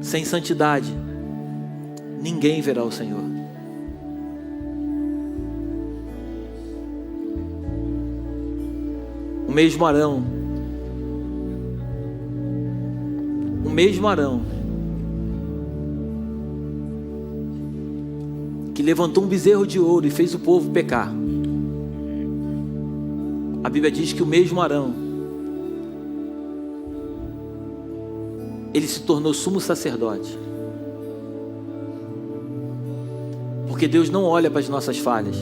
Sem santidade, ninguém verá o Senhor. O mesmo Arão que levantou um bezerro de ouro e fez o povo pecar. A Bíblia diz que o mesmo Arão, ele se tornou sumo sacerdote. Porque Deus não olha para as nossas falhas.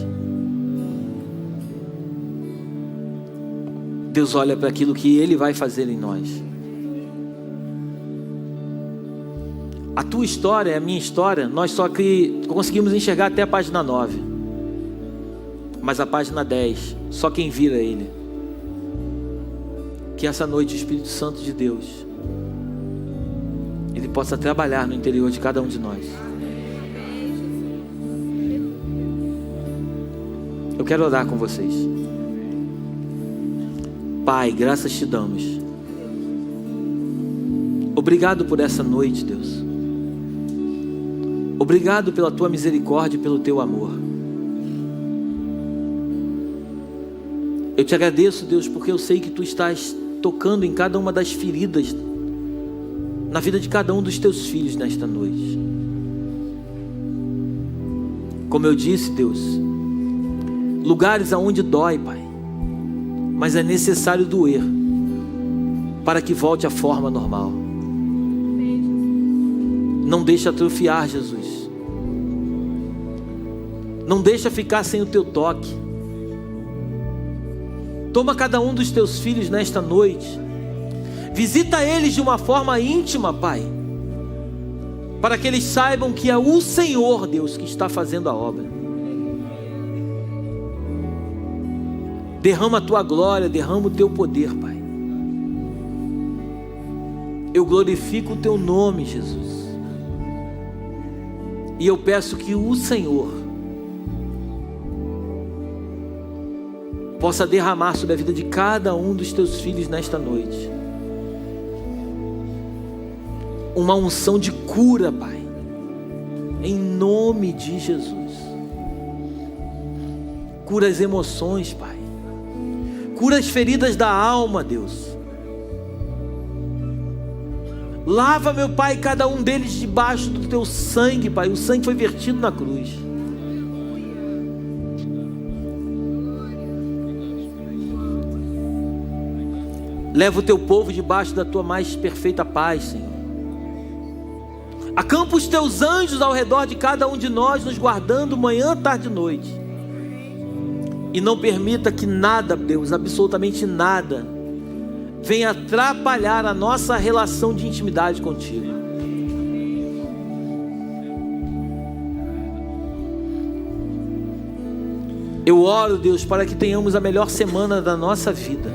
Deus olha para aquilo que Ele vai fazer em nós. A tua história, a minha história, nós só que conseguimos enxergar até a página 9. Mas a página 10, só quem vira é Ele. Que essa noite o Espírito Santo de Deus, Ele possa trabalhar no interior de cada um de nós. Eu quero orar com vocês. Pai, graças te damos. Obrigado por essa noite, Deus. Obrigado pela tua misericórdia e pelo teu amor. Eu te agradeço, Deus, porque eu sei que tu estás tocando em cada uma das feridas na vida de cada um dos teus filhos nesta noite. Como eu disse, Deus, lugares aonde dói, Pai, mas é necessário doer para que volte à forma normal. Não deixa atrofiar, Jesus. Não deixa ficar sem o teu toque. Toma cada um dos teus filhos nesta noite. Visita eles de uma forma íntima, Pai, para que eles saibam que é o Senhor, Deus, que está fazendo a obra. Derrama a tua glória, derrama o teu poder, Pai. Eu glorifico o teu nome, Jesus. E eu peço que o Senhor possa derramar sobre a vida de cada um dos teus filhos nesta noite uma unção de cura, Pai, em nome de Jesus. Cura as emoções, Pai. Cura as feridas da alma, Deus. Lava, meu Pai, cada um deles debaixo do teu sangue, Pai. O sangue foi vertido na cruz. Leva o teu povo debaixo da tua mais perfeita paz, Senhor. Acampa os teus anjos ao redor de cada um de nós, nos guardando manhã, tarde e noite. E não permita que nada, Deus, absolutamente nada, venha atrapalhar a nossa relação de intimidade contigo. Eu oro, Deus, para que tenhamos a melhor semana da nossa vida.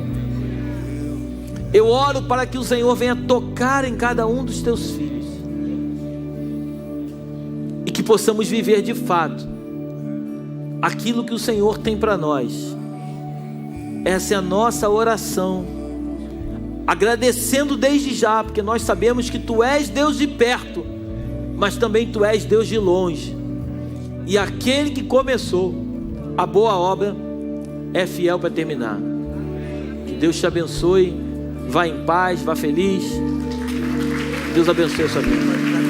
Eu oro para que o Senhor venha tocar em cada um dos teus filhos. E que possamos viver de fato aquilo que o Senhor tem para nós. Essa é a nossa oração, agradecendo desde já, porque nós sabemos que tu és Deus de perto, mas também tu és Deus de longe. E aquele que começou a boa obra é fiel para terminar. Que Deus te abençoe. Vá em paz, vá feliz. Deus abençoe a sua vida.